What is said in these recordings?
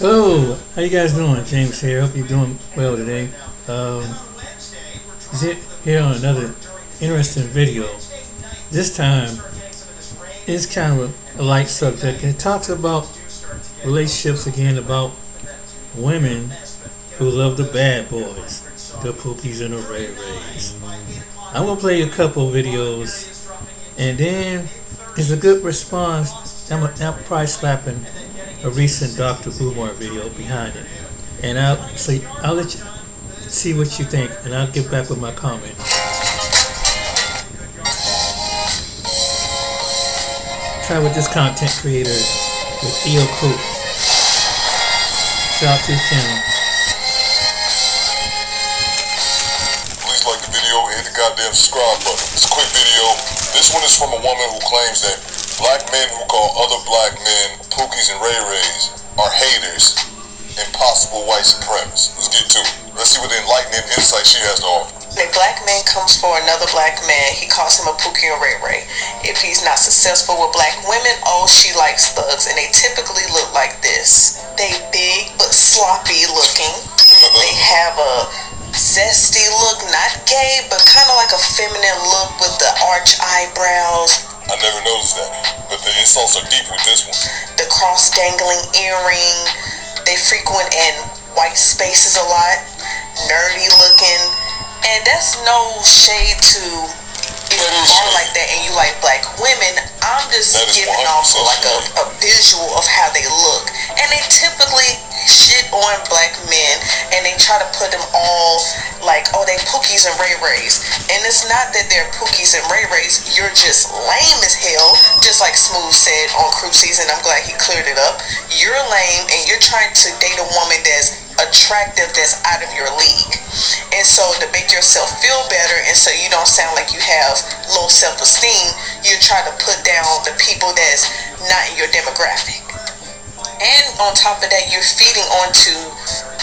Hello, how you guys doing? James here. Hope you're doing well today. Um, here on another interesting video. This time, it's kind of a light subject. It talks about relationships again, about women who love the bad boys, the Pookies and the Ray Rays. I'm gonna play a couple videos, and then it's a good response. I'm probably slapping a recent Dr. Umar video behind it, and I'll let you see what you think, and I'll get back with my comment. Try with this content creator with Theo Coop. Shout out to his channel. Please like the video and hit the goddamn subscribe button. It's a quick video. This one is from a woman who claims that black men who call other black men Pookies and Ray Rays are haters and possible white supremacists. Let's get to it. Let's see what enlightening insight she has to offer. If a black man comes for another black man, he calls him a Pookie or Ray Ray. If he's not successful with black women, oh, she likes thugs, and they typically look like this. They big but sloppy looking. They have a zesty look, not gay, but kind of like a feminine look with the arch eyebrows. I never noticed that, but the insults are deep with this one. The cross dangling earring. They frequent in white spaces a lot. Nerdy looking. And that's no shade to if you are like that and you like black women. I'm just giving off like a visual of how they look. And they typically shit on black men and they try to put them all like, oh, they Pookies and Ray Rays. And it's not that they're Pookies and Ray Rays. You're just lame as hell. Just like Smooth said on Crew Season. I'm glad he cleared it up. You're lame and you're trying to date a woman that's attractive, that's out of your league. And so to make yourself feel better and so you don't sound like you have low self-esteem, you try to put down the people that's not in your demographic. And on top of that, you're feeding onto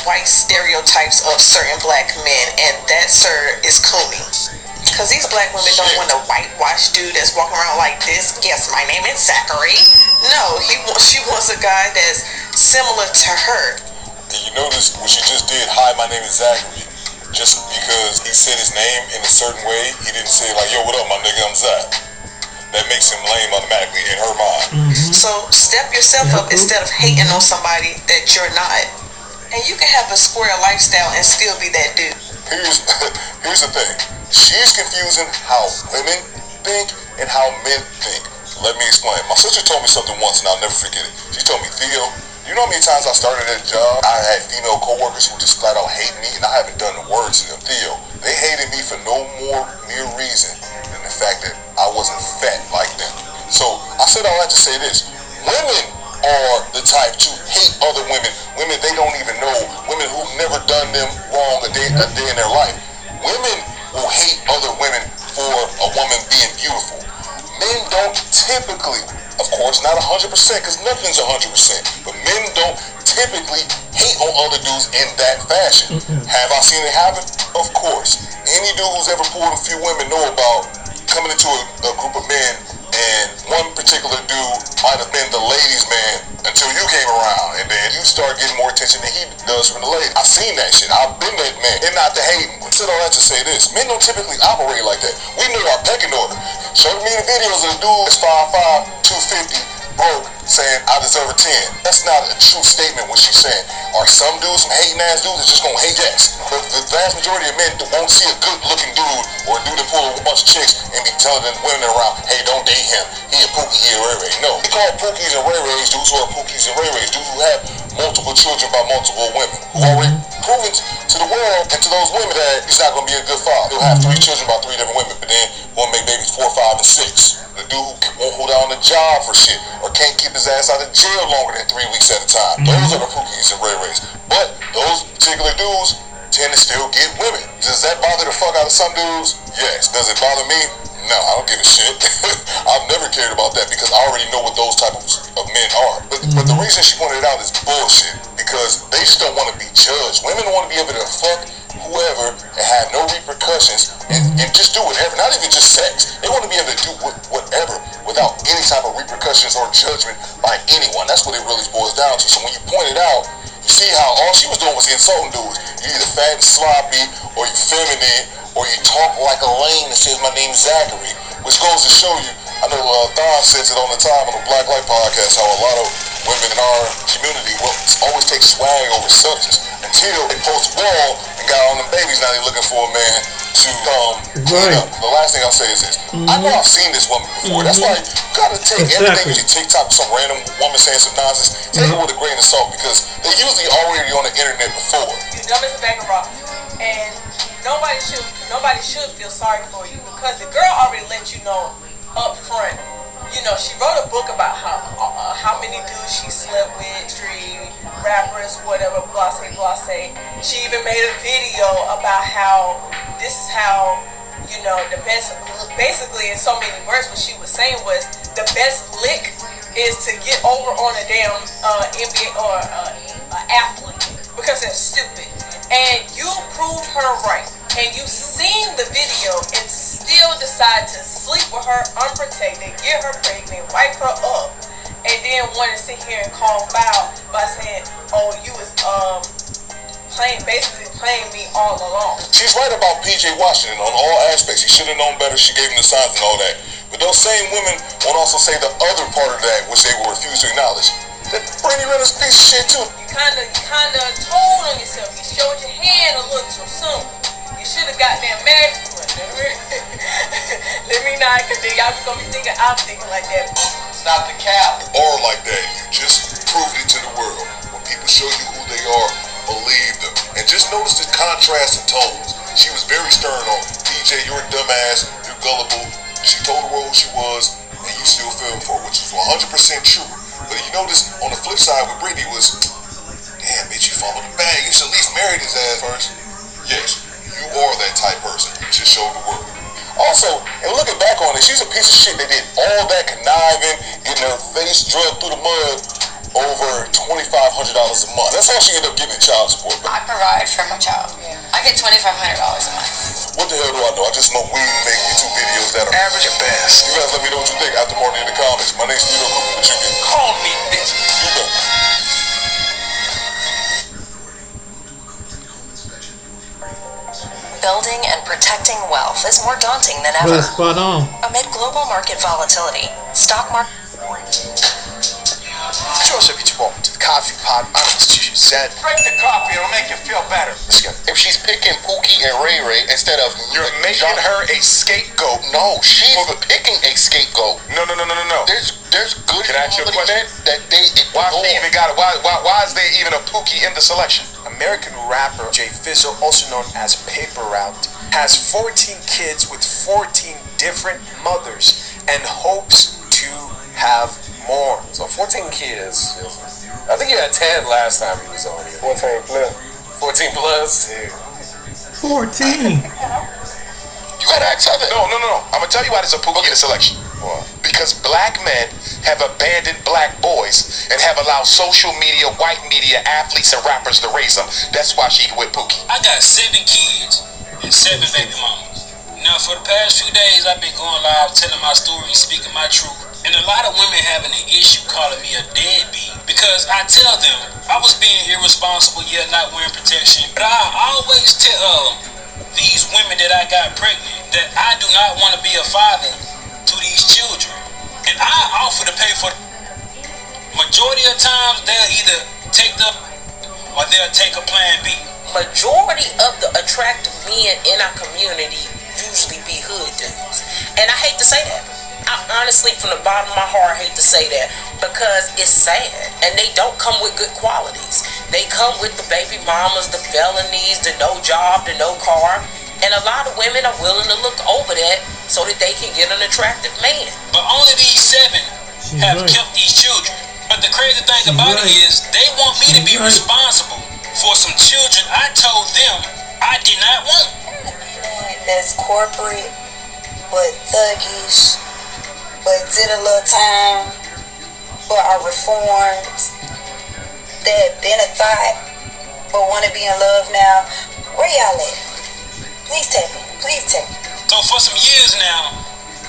white stereotypes of certain black men, and that, sir, is cooney. Because these black women don't want a whitewash dude that's walking around like this. Yes, my name is Zachary. No, she wants a guy that's similar to her. And you notice what she just did, hi, my name is Zachary. Just because he said his name in a certain way, he didn't say like, yo, what up, my nigga, I'm Zach. That makes him lame automatically in her mind. Mm-hmm. So step yourself up instead of hating on somebody that you're not. And you can have a square lifestyle and still be that dude. Here's the thing. She's confusing how women think and how men think. Let me explain. My sister told me something once and I'll never forget it. She told me, Theo, you know how many times I started at a job, I had female coworkers who just flat out hate me and I haven't done the word to them. Theo, they hated me for no more mere reason than the fact that I wasn't fat like them. So I said all that to say this. Women are the type to hate other women. Women they don't even know. Women who've never done them wrong a day in their life. Women will hate other women for a woman being beautiful. Men don't typically, of course, not 100%, because nothing's 100%, but men don't typically hate on other dudes in that fashion. Have I seen it happen? Of course. Any dude who's ever pulled a few women know about coming into a group of men, and one particular dude might have been the ladies' man until you came around, and then you start getting more attention than he does from the ladies. I've seen that shit. I've been that man, and not the hating. I said all that to say this. Men don't typically operate like that. We know our pecking order. Show me the videos of the dude that's 5'5", 250, broke, saying, I deserve a 10. That's not a true statement what she's saying. Are some dudes, some hating ass dudes that just gonna hate? Yes. But the vast majority of men won't see a good looking dude or a dude that pull a bunch of chicks and be telling them women around, hey, don't date him. He a Pookie, he a Ray Ray. No. They call Pookies and Ray Rays dudes who are Pookies and Ray Rays, dudes who have multiple children by multiple women. Who already proven to the world and to those women that he's not gonna be a good father. He'll have 3 children by 3 different women, but then won't make babies 4, 5, and 6. The dude who won't hold down a job for shit or can't keep his ass out of jail longer than 3 weeks at a time. Those are the Pookies and Ray Rays. But those particular dudes tend to still get women. Does that bother the fuck out of some dudes? Yes. Does it bother me? No, I don't give a shit. I've never cared about that because I already know what those type of men are. But the reason she pointed it out is bullshit because they just don't want to be judged. Women want to be able to fuck whoever and have no repercussions and just do whatever. Not even just sex. They want to be able to do whatever without any type of repercussions or judgment by anyone. That's what it really boils down to. So when you point it out, See how all she was doing was insulting dudes. You either fat and sloppy, or you feminine, or you talk like a lame that says my name's Zachary, which goes to show you. I know Don says it on the time on the Black Light podcast how a lot of women in our community will always take swag over substance until they post ball and got on them babies. Now they're looking for a man to clean up. The last thing I'll say is this: I know I've seen this woman before. That's why you gotta take everything with your TikTok, some random woman saying some nonsense, take it with a grain of salt because they're usually already on the internet before. You dumb as a bag of rocks, and nobody should feel sorry for you because the girl already let you know up front. You know, she wrote a book about how many dudes she slept with, street rappers, whatever, blase. She even made a video about how this is how, you know, the best, basically in so many words, what she was saying was the best lick is to get over on a damn NBA or athlete because they're stupid. And you proved her right. And you seen the video and still decide to sleep with her unprotected, get her pregnant, wipe her up, and then want to sit here and call foul by saying, oh, you was basically playing me all along. She's right about PJ Washington on all aspects. He should have known better. She gave him the signs and all that. But those same women won't also say the other part of that, which they will refuse to acknowledge. That Brittany Renner's a piece of shit too. You kinda told on yourself. You showed your hand a little too soon. You should have gotten that married. Let me not, because then y'all gonna be thinking I'm thinking like that. Stop the cap. Or like that. You just proved it to the world. When people show you who they are, believe them. And just notice the contrast in tones. She was very stern on PJ, you're a dumbass, you're gullible. She told the world who she was, and you still fell for her, which is 100% true. But you notice on the flip side with Brittany was, damn, bitch, you followed the bag. You should at least marry his ass first. Yes, you are that type person. You should show the world. Also, and looking back on it, she's a piece of shit that did all that conniving, getting her face drugged through the mud over $2,500 a month. That's how she ended up getting child support. I provide for my child. I get $2,500 a month. What the hell do I know? I just know we make YouTube videos that are average at best. You guys let me know what you think after morning in the comments. My name's Vito Cooper, but you can call me bitch. You bet. Building and protecting wealth is more daunting than ever. Well, spot on. Amid global market volatility, stock market. Joseph, it's welcome to the Coffee Pot. I'm said. Drink the coffee, it'll make you feel better. If she's picking Pookie and Ray Ray instead of You're making her a scapegoat. No, she's picking a scapegoat. No. There's good Can I ask you a question? that they Why is there even a Pookie in the selection? American rapper Jay Fizzle, also known as Paper Route, has 14 kids with 14 different mothers and hopes to have more. So 14 kids. I think you had 10 last time he was on here. 14 plus. 14 plus? Yeah. 14. You gotta ask other. No. I'm gonna tell you why there's a Pookie in the selection. Why? Because black men have abandoned black boys and have allowed social media, white media, athletes, and rappers to raise them. That's why she with Pookie. I got 7 kids and 7 baby mamas. Now, for the past few days, I've been going live, telling my story, speaking my truth. And a lot of women having an issue calling me a deadbeat because I tell them I was being irresponsible, yet not wearing protection. But I always tell these women that I got pregnant that I do not want to be a father to these children. And I offer to pay for the majority of times they'll either take the or they'll take a plan B. Majority of the attractive men in our community usually be hood dudes. And I hate to say that. I honestly, from the bottom of my heart, hate to say that because it's sad. And they don't come with good qualities. They come with the baby mamas, the felonies, the no job, the no car. And a lot of women are willing to look over that so that they can get an attractive man. But only these 7 have kept these children. But the crazy thing about it is they want me to be responsible for some children I told them I did not want. That's corporate, but thuggish, but did a little time, but are reformed, that been a thought, but want to be in love now. Where y'all at? Please take me. So for some years now,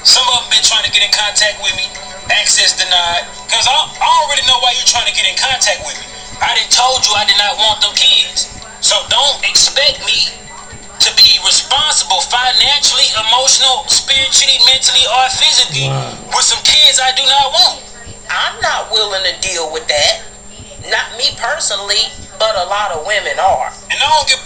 some of them been trying to get in contact with me, access denied, because I don't really know why you're trying to get in contact with me. I done told you I did not want them kids. So don't expect me to be responsible financially, emotional, spiritually, mentally, or physically with some kids I do not want. I'm not willing to deal with that. Not me personally, but a lot of women are. And I don't give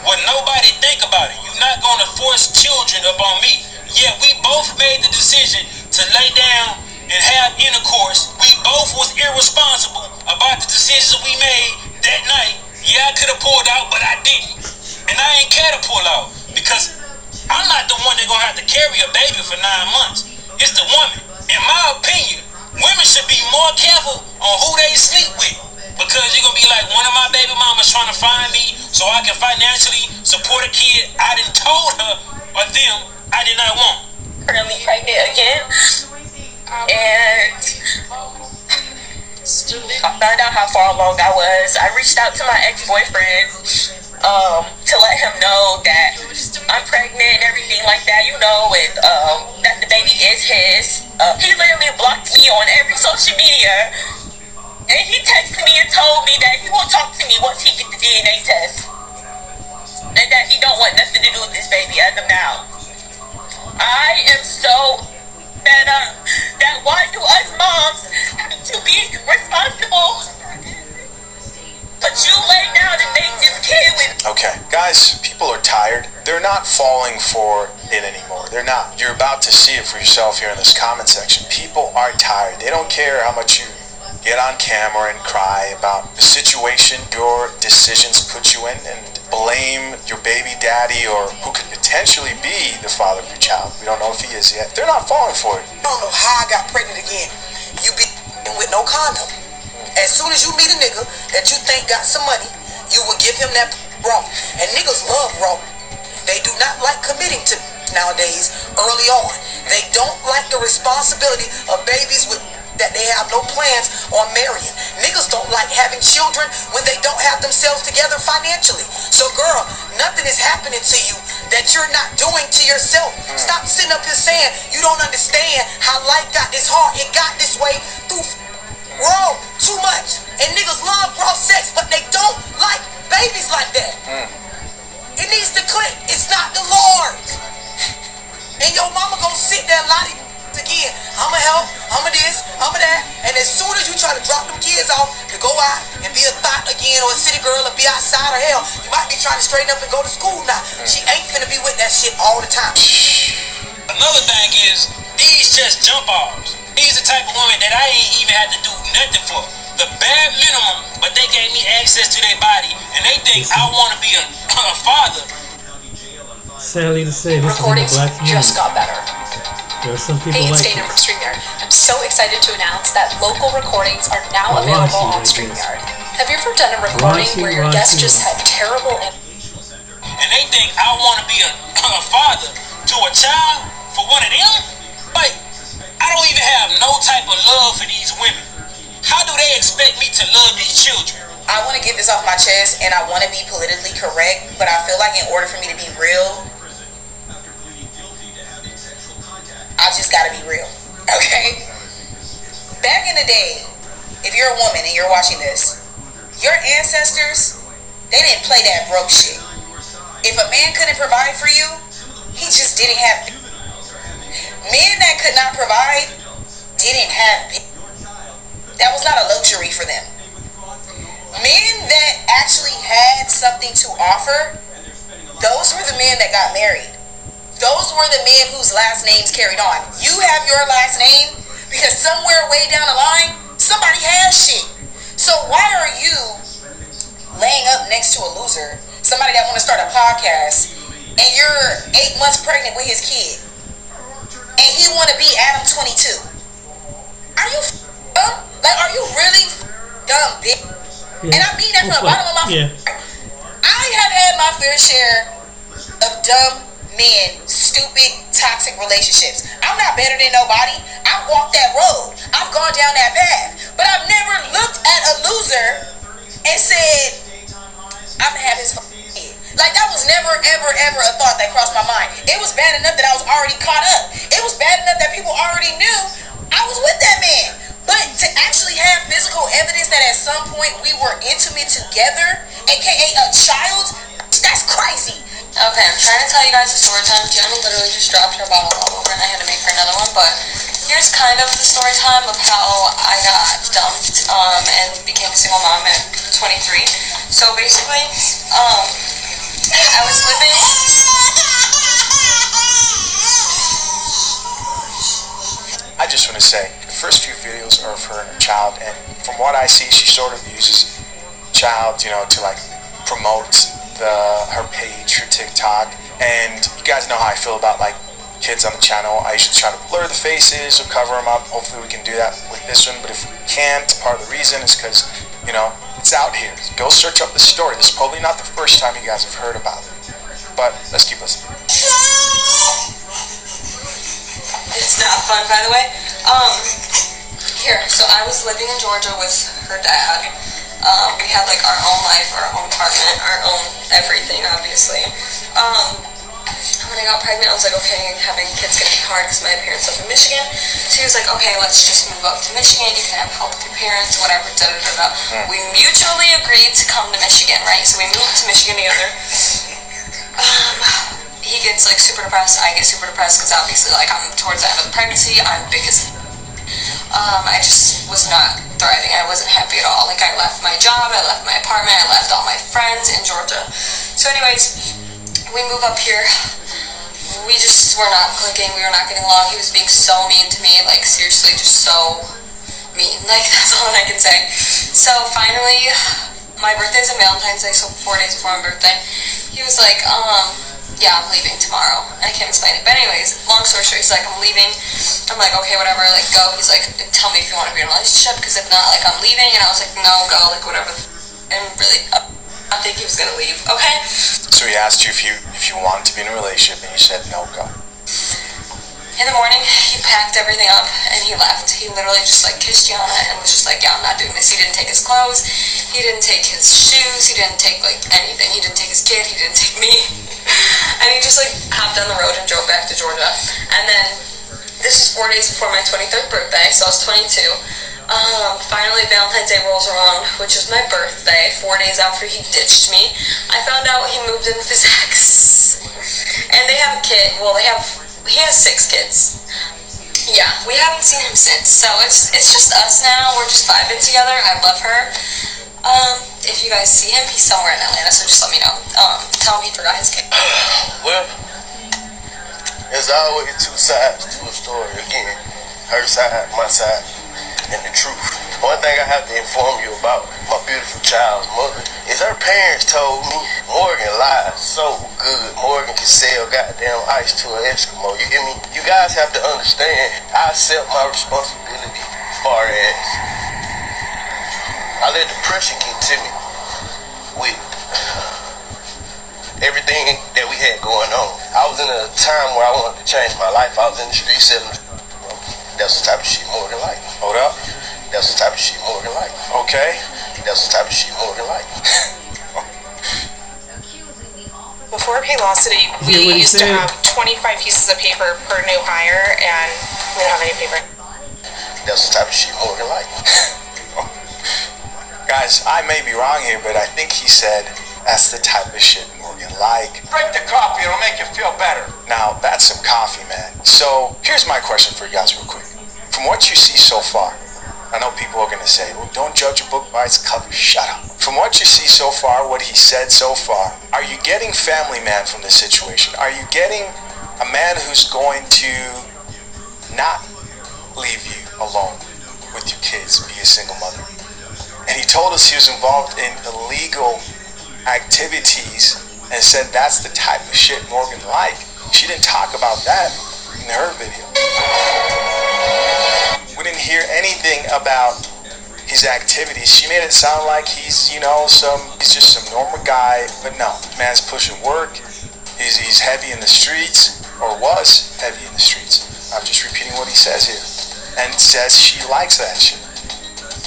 what nobody think about it. You're not gonna force children upon me. Yeah, we both made the decision to lay down and have intercourse. We both was irresponsible about the decisions we made that night. Yeah, I could have pulled out, but I didn't. And I ain't care to pull out because I'm not the one that gonna have to carry a baby for 9 months. It's the woman. In my opinion, women should be more careful on who they sleep with. Because you're gonna be like, one of my baby mamas trying to find me so I can financially support a kid I done told her or them I did not want. Currently pregnant again. And I found out how far along I was. I reached out to my ex-boyfriend to let him know that I'm pregnant and everything like that, you know, and that the baby is his. He literally blocked me on every social media. And he texted me and told me that he will talk to me once he gets the DNA test. And that he don't want nothing to do with this baby as of now. I am so fed up that why do us moms have to be responsible? But you lay down and make this kid with... Okay, guys, people are tired. They're not falling for it anymore. They're not. You're about to see it for yourself here in this comment section. People are tired. They don't care how much you get on camera and cry about the situation your decisions put you in and blame your baby daddy or who could potentially be the father of your child. We don't know if he is yet. They're not falling for it. I don't know how I got pregnant again. You be with no condom. As soon as you meet a nigga that you think got some money, you will give him that raw. And niggas love raw. They do not like committing to nowadays early on. They don't like the responsibility of babies with that they have no plans on marrying. Niggas don't like having children when they don't have themselves together financially. So girl, nothing is happening to you that you're not doing to yourself. Stop sitting up here saying you don't understand how life got this hard. It got this way through raw too much. And niggas love raw sex, but they don't like babies like that. It needs to click. It's not the Lord. And your mama gonna sit there lottie again. I'ma help, I'ma this, I'ma that. And as soon as you try to drop them kids off to go out and be a thought again or a city girl or be outside or hell, you might be trying to straighten up and go to school now. She ain't finna be with that shit all the time. Another thing is, these just jump offs. These the type of women that I ain't even had to do nothing for. The bare minimum, but they gave me access to their body and they think I want to be a father. Sadly to say, this is in the black community. Just got better. There are some people Hey, it's like Dana this. from StreamYard. I'm so excited to announce that local recordings are now available on StreamYard. Have you ever done a recording where your guest just had terrible... And they think I want to be a father to a child for one of them? Like, I don't even have no type of love for these women. How do they expect me to love these children? I want to get this off my chest, and I want to be politically correct, but I feel like in order for me to be real, I just gotta be real, okay? Back in the day, if you're a woman and you're watching this, your ancestors, they didn't play that broke shit. If a man couldn't provide for you, he just didn't have it. Men that could not provide didn't have it. That was not a luxury for them. Men that actually had something to offer, those were the men that got married. Those were the men whose last names carried on. You have your last name because somewhere way down the line, somebody has shit. So why are you laying up next to a loser, somebody that want to start a podcast, and you're 8 months pregnant with his kid, and he want to be Adam 22? Are you dumb? Like, are you really dumb, bitch? Yeah. And I mean that from the bottom of my heart. I have had my fair share of dumb men, stupid, toxic relationships. I'm not better than nobody. I've walked that road. I've gone down that path. But I've never looked at a loser and said, I'm gonna have his kid. Like, that was never, ever, ever a thought that crossed my mind. It was bad enough that I was already caught up. It was bad enough that people already knew I was with that man. But to actually have physical evidence that at some point we were intimate together, aka a child, that's crazy. Okay, I'm trying to tell you guys the story time. Gianna literally just dropped her bottle all over and I had to make her another one, but here's kind of the story time of how I got dumped and became a single mom at 23. So basically, I was living... I just want to say, the first few videos are of her and her child, and from what I see, she sort of uses child, to like promote her page, her TikTok, and you guys know how I feel about like kids on the channel. I usually try to blur the faces or cover them up. Hopefully we can do that with this one, but if we can't, part of the reason is because, it's out here. Go search up the story. This is probably not the first time you guys have heard about it, but let's keep listening. It's not fun, by the way. So I was living in Georgia with her dad. We had like our own life, our own apartment, our own everything, obviously. When I got pregnant, I was like, okay, having kids gonna be hard because my parents live in Michigan. So he was like, okay, let's just move up to Michigan. You can have help with your parents, whatever, da-da-da-da. We mutually agreed to come to Michigan, right? So we moved to Michigan together. He gets like super depressed, I get super depressed because obviously like I'm towards the end of the pregnancy, I'm big as I just was not thriving. I wasn't happy at all. Like I left my job, I left my apartment, I left all my friends in Georgia. So anyways, we move up here. We just were not clicking, we were not getting along. He was being so mean to me, like seriously just so mean. Like that's all I can say. So finally, my birthday's on Valentine's Day, so 4 days before my birthday, he was like, yeah, I'm leaving tomorrow. I can't explain it. But anyways, long story short, he's like, I'm leaving. I'm like, okay, whatever, like, go. He's like, tell me if you want to be in a relationship, because if not, like, I'm leaving. And I was like, no, go, like, whatever. And really, I think he was going to leave, okay? So he asked you if you wanted to be in a relationship, and you said, no, go. In the morning, he packed everything up, and he left. He literally just, like, kissed Gianna and was just like, yeah, I'm not doing this. He didn't take his clothes. He didn't take his shoes. He didn't take, like, anything. He didn't take his kid. He didn't take me. And he just like hopped on the road and drove back to Georgia. And then this was 4 days before my 23rd birthday, so I was 22. Finally Valentine's Day rolls around, which is my birthday, 4 days after he ditched me. I found out he moved in with his ex. And they have a kid. Well, he has 6 kids. Yeah, we haven't seen him since. So it's just us now. We're just vibing together. I love her. If you guys see him, he's somewhere in Atlanta, so just let me know. Tell him he forgot his kid. Well, there's always 2 sides to a story. Again, her side, my side, and the truth. One thing I have to inform you about my beautiful child's mother is her parents told me Morgan lies so good. Morgan can sell goddamn ice to an Eskimo. You hear me? You guys have to understand, I accept my responsibility as far as I let depression get to me with everything that we had going on. I was in a time where I wanted to change my life. I was in the street selling. That's the type of shit Morgan like. Hold up. That's the type of shit Morgan like. Okay. That's the type of shit Morgan like. Before Paylocity, we used to have 25 pieces of paper per new hire, and we don't have any paper. That's the type of shit Morgan like. Guys, I may be wrong here, but I think he said that's the type of shit Morgan like. Drink the coffee, it'll make you feel better. Now, that's some coffee, man. So, here's my question for you guys real quick. From what you see so far, I know people are going to say, well, don't judge a book by its cover. Shut up. From what you see so far, what he said so far, are you getting family man from this situation? Are you getting a man who's going to not leave you alone with your kids, be a single mother? And he told us he was involved in illegal activities and said that's the type of shit Morgan liked. She didn't talk about that in her video. We didn't hear anything about his activities. She made it sound like he's just some normal guy, but no, man's pushing work. He's heavy in the streets, or was heavy in the streets. I'm just repeating what he says here. And says she likes that shit.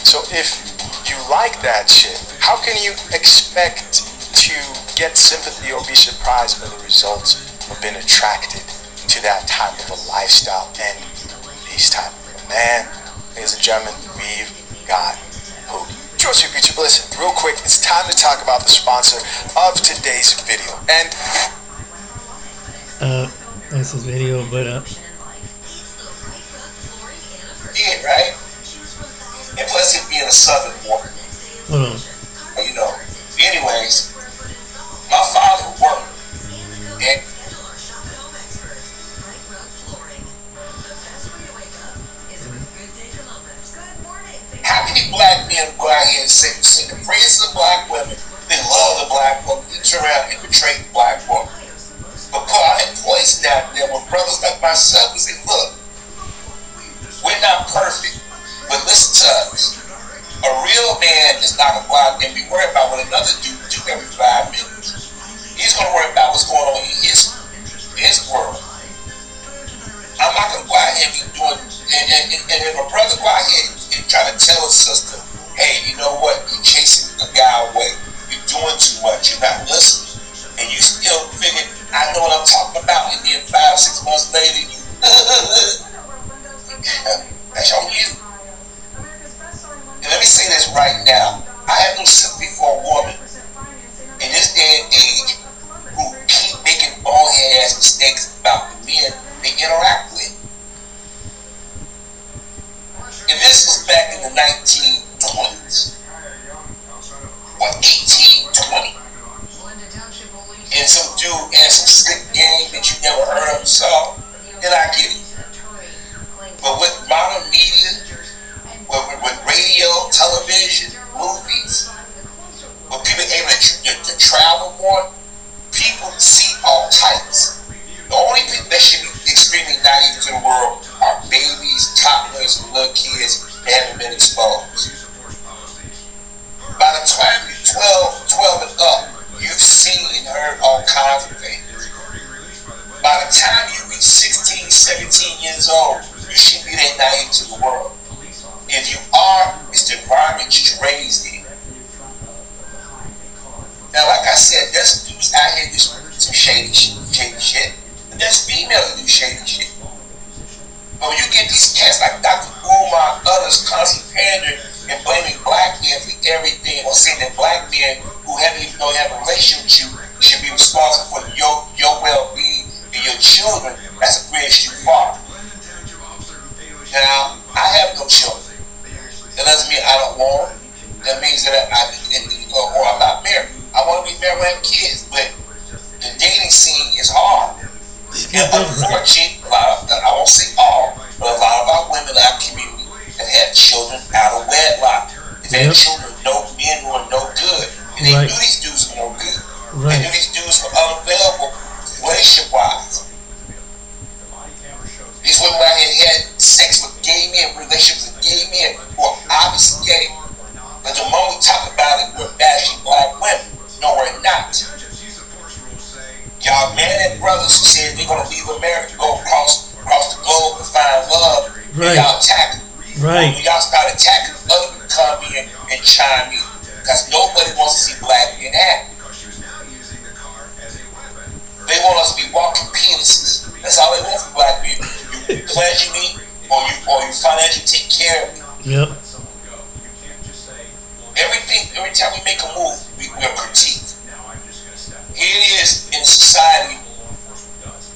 So if you like that shit, how can you expect to get sympathy or be surprised by the results of being attracted to that type of a lifestyle and these type of a man? ladies and gentlemen, we've got Pookie. Trust your future. Listen, real quick, it's time to talk about the sponsor of today's video. And that's his video, but did, right? And plus it being a southern boy. hold on. You know. Anyways, my father worked and how many black men go out here and sing the praises of black women, they love the black woman, they turn around and betray the black woman. But Paul, I had poison out there when brothers like myself would say, look, we're not perfect, but listen to us. A real man is not going to go out there and be worried about what another dude do every 5 minutes. He's going to worry about what's going on in his world. I'm not going to go out here and be doing, and if a brother go out here and try to tell a sister, hey, you know what, you're chasing a guy away, you're doing too much, you're not listening, and you still figure, I know what I'm talking about, and then 5-6 months later, you, that's on you. And let me say this right now, I have no sympathy for a woman in this day and age who keep making bonehead ass mistakes about the men they interact with. If this was back in the 1920s, or 1820, and some dude had some slick game that you never heard of or saw, then I get it. But with modern media, with radio, television, movies, with people able to travel more, people see all types. The only people that should be extremely naive to the world are babies, toddlers, and little kids that haven't been exposed. By the time you're 12 and up, you've seen and heard all kinds of things. By the time you reach 16, 17 years old, you shouldn't be that naive to the world. If you are, it's the environment you're raised in. Now, like I said, there's dudes out here do some shady shit. And there's females that do shady shit. But when you get these cats like Dr. Umar and others constantly pandering and blaming black men for everything, or saying that black men who haven't even know you have a relationship with you should be responsible for your well-being and your children, that's a bridge too far. Now, I have no children. That doesn't mean I don't want them. That means that or I'm not married. I want to be married and have kids, but the dating scene is hard. And unfortunately, I won't say all, but a lot of our women in our community have had children out of wedlock. They've had children with no men who are no good. And they knew these dudes were no good. They knew these dudes were unavailable relationship-wise. These women out here had sex with gay men, relationships with gay men who are obviously gay. But the moment we talk about it, we're bashing black women. No, we're not. Y'all men and brothers who said they're going to leave America, go across the globe to find love, and y'all attack them. Y'all start attacking other people come in and chime in. Because nobody wants to see black men happy. They want us to be walking penises. That's all they want from black people. You pleasure me, or you financially take care of me. Yep. Every time we make a move, we're critiqued. Here it is in society.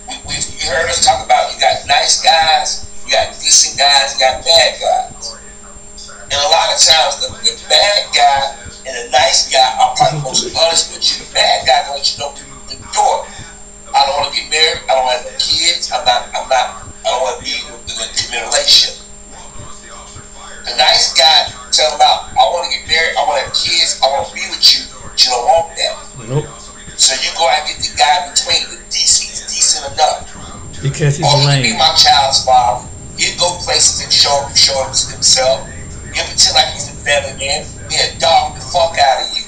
You heard us talk about you got nice guys, you got decent guys, you got bad guys. And a lot of times the bad guy and the nice guy are probably most honest with you. The bad guy gonna let you know the door. I don't want to get married. I don't want to have kids. I don't want to be in a relationship. The nice guy tell him about, I want to get married. I want to have kids. I want to be with you. But you don't want that. Nope. So you go out and get the guy between the decent enough. Because he's or lame. He can be my child's father. He'll go places and show himself. He'll pretend like he's a family man. He'll dog the fuck out of you.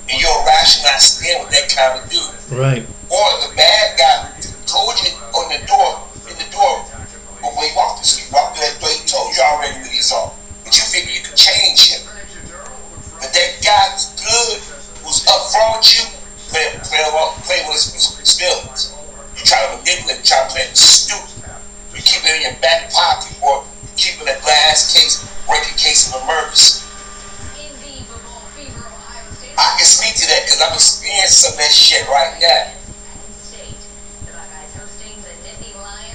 And you'll rationalize stand with that kind of dude. Right. Or the bad guy told you in the door, before he walked through that door, he told you already what he's on. But you figure you can change him. But that guy who's good, who's up front with you, play with his feelings. You try to manipulate, you try to play it stupid. You keep it in your back pocket, or you keeping a glass case, breaking case of emergency. I can speak to that because I'm experiencing some of that shit right now.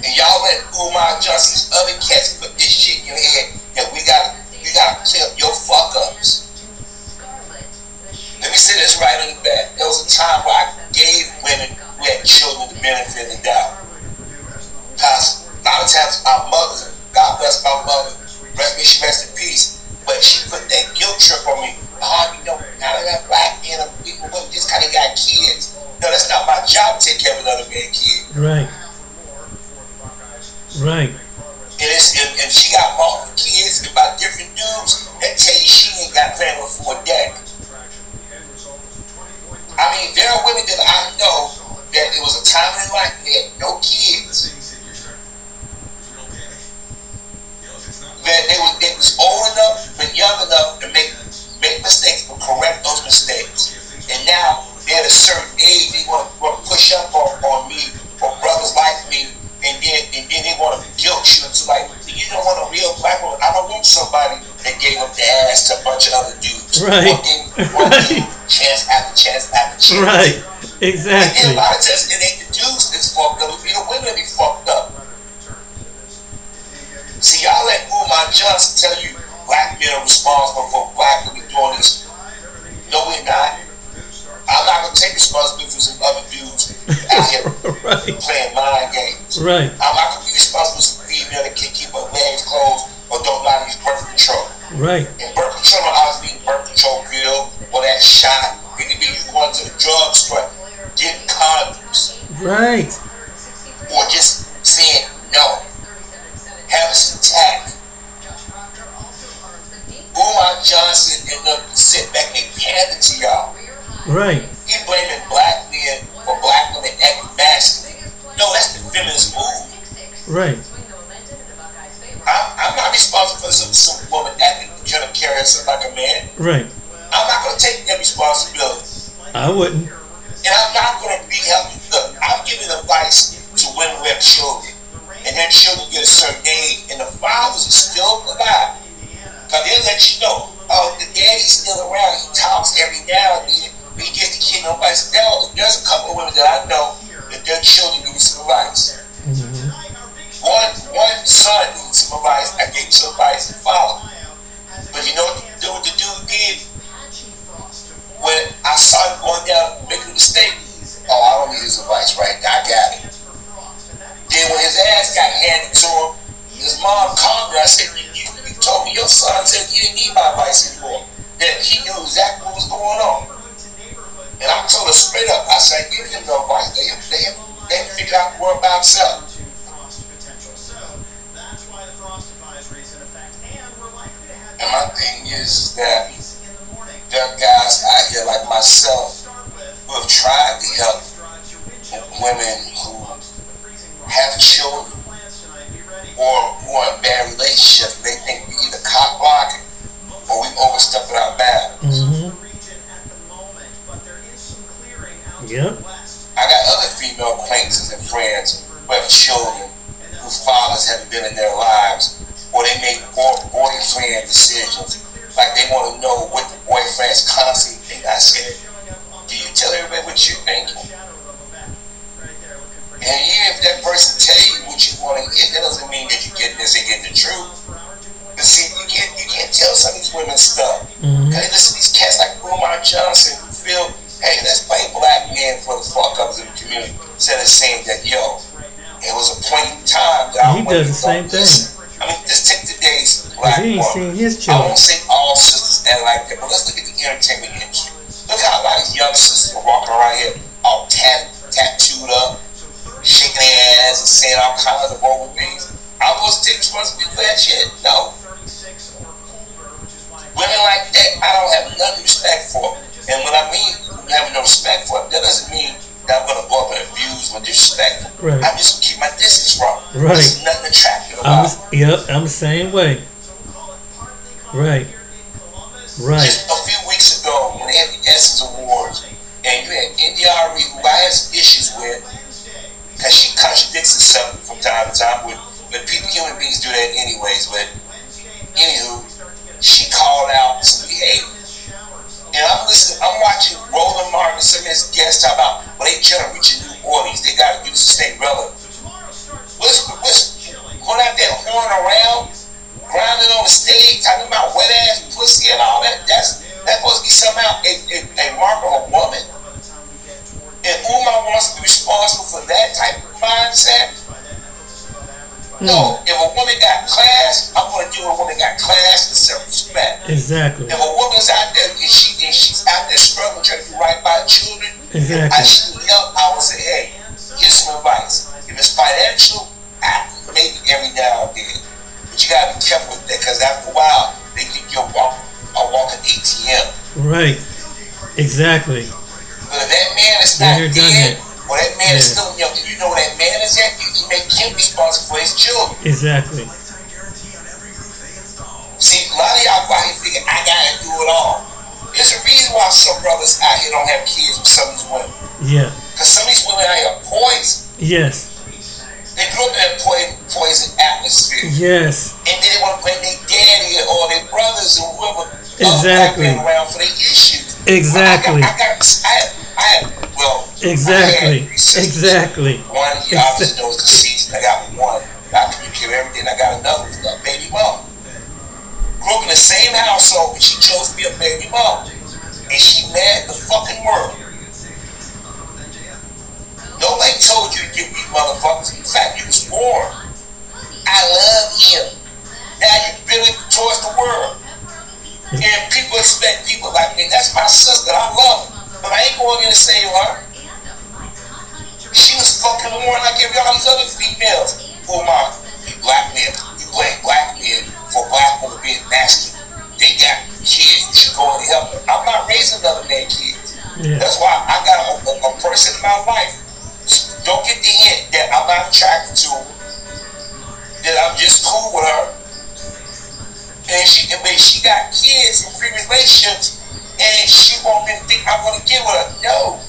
And y'all let Umar Johnson's other cats put this shit in your head that you gotta clear up your fuck ups. Let me say this right on the back. There was a time where I gave women who had children the benefit of the doubt. Because a lot of times our mothers, God bless my mother, she rest in peace, but she put that guilt trip on me. Oh, you know, now that I'm black man, people just kind of got kids. No, that's not my job to take care of another man's kid. Right. Right. And she got multiple kids about different dudes that tell you she ain't got family for a daddy. I mean, there are women that I know that it was a time in life they had no kids. That they was old enough but young enough to make mistakes but correct those mistakes. And now they're at a certain age, they want to push up on me or brothers like me, and then they want to guilt you into like, you don't want a real black woman. I don't want somebody that gave up the ass to a bunch of other dudes. Right. Right. Chance after chance after chance. Right. Exactly. And a lot of times it ain't the dudes that's fucked up, it be the women that be fucked up. See, y'all let Umar Johnson tell you black men are responsible for black women doing this. No, we're not. I'm not gonna take responsibility for some other dudes out here right. playing mind games. Right. I'm not gonna be responsible for some female that can't keep her legs closed or don't know how to use birth control. Right. And birth control will always be birth control pill or that shot. It could be you going to the drugstore, getting condoms. Right. Or just saying no. Having some tact. Umar Johnson ended up sit back and pander to y'all. Right. He blaming black men for black women acting masculine. No, that's the feminist move. Right. I'm not responsible for some woman acting trying to carry herself like a man. Right. I'm not going to take that responsibility. I wouldn't. And I'm not going to be helping. Look, I'm giving advice to women who have children. And their children get a certain age. And the fathers are still alive. Because they'll let you know, oh, the daddy's still around. He talks every now and then. He gets the kid no advice. There's a couple of women that I know that their children need some advice. Mm-hmm. One son needs some advice. I gave some advice and follow. But you know what the dude did? When I saw him going down making a mistake, oh, I don't need his advice right now. I got it. Then when his ass got handed to him, his mom called me. I said, you told me your son said you didn't need my advice anymore. That he knew exactly what was going on. And I told her straight up, I said, give him no advice. They figure out the world by himself. And my thing is that there are guys out here like myself who have tried to help women who have children or who are in bad relationships. They think we either cock blocking or we overstepping our bounds. Mm-hmm. Yep. I got other female acquaintances and friends who have children whose fathers haven't been in their lives, or they make boyfriend decisions. Like they want to know what the boyfriend's constantly think. I said, do you tell everybody what you think? And even if that person tell you what you want to hear, that doesn't mean that you get this and get the truth. But see, you can't tell some of these women stuff. Mm-hmm. Hey, listen to these cats like Umar Johnson who feel, hey, let's blame black men for the fuck ups in the community. Instead of saying that, yo, it was a point in time that he does the same thing. I mean, just take today's black he ain't woman. seen his I children. won't say all sisters act like that, but let's look at the entertainment industry. Look how a lot of young sisters are walking around here all tattooed up, shaking their ass and saying all kinds of vulgar things. I'm supposed to take responsibility for that shit? No. Women like that, I don't have none respect for. And when I mean having no respect for it, that doesn't mean that I'm going to go up and abuse or disrespect. Right. I'm just going to keep my distance from it. Right. There's nothing attractive about it. I'm the same way. Right. Right. Just a few weeks ago, when they had the Essence Awards, and you had India.Arie, who I had some issues with, because she contradicts herself from time to time, but people, human beings do that anyways, but Anywho, she called out some behavior. And I'm watching Roland Martin and some of his guests talk about, well, they trying to reach a new audience, they got to do this to stay relevant. What's going out there horn around, grinding on the stage, talking about wet ass pussy and all that? That's supposed to be somehow a mark of a woman. And Umar wants to be responsible for that type of mindset. No, if a woman got class, I'm going to do a woman got class and self-respect. Exactly. If a woman's out there and she's out there struggling, trying to do right by the children, exactly. I should help. I would say, hey, here's some advice. If it's financial, maybe every now and then, but you got to be careful with that because after a while, they think you're a walking ATM. Right. Exactly. But if that man is not dead, well, that man is still, you know where that man is at? You make him responsible for his children. Exactly. See, a lot of y'all go out here thinking, I gotta do it all. There's a reason why some brothers out here don't have kids with some of these women. Yeah. Because some of these women out here are poison. Yes. They grew up in a poison atmosphere. Yes. And then they want to blame their daddy or their brothers or whoever exactly. around for their issues. Exactly. Exactly. One, you obviously knows deceased. I got one. I communicate everything. I got another baby mom. Grew up in the same household, but she chose to be a baby mom. And she mad the fucking world. Nobody told you to give these motherfuckers. In fact, you was born. I love him. Now you're building towards the world. And people expect people like me. That's my sister. I love her. But I ain't going in to save her. She was fucking born like all these other females. Oh my, you black men. You blame black men for black women being masculine. They got kids. You should go and help them. I'm not raising another man's kids. Yeah. That's why I got a person in my life. Don't get the hint that I'm not attracted to her, that I'm just cool with her. And she got kids in previous relationships, and she won't even think I'm going to get with her. No.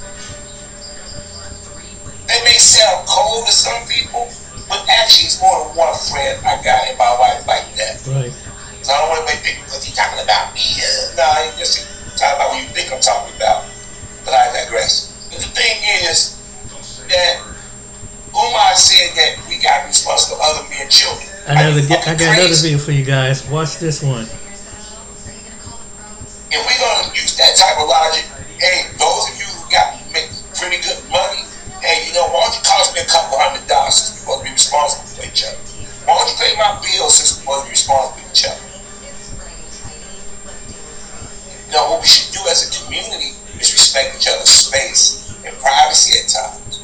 It may sound cold to some people, but actually it's more than one friend I got in my life like that. Right. So I don't want to make people because he's talking about me. No, I ain't just talking about what you think I'm talking about. But I digress. But the thing is that Umar said that we got to be responsible for other men's children. I got another video for you guys. Watch this one. If we're going to use that type of logic, hey, those of you who got pretty good money, hey, you know, why don't you cost me a couple $100 since we're supposed to be responsible for each other? Why don't you pay my bills since we're supposed to be responsible for each other? You know, what we should do as a community is respect each other's space and privacy at times.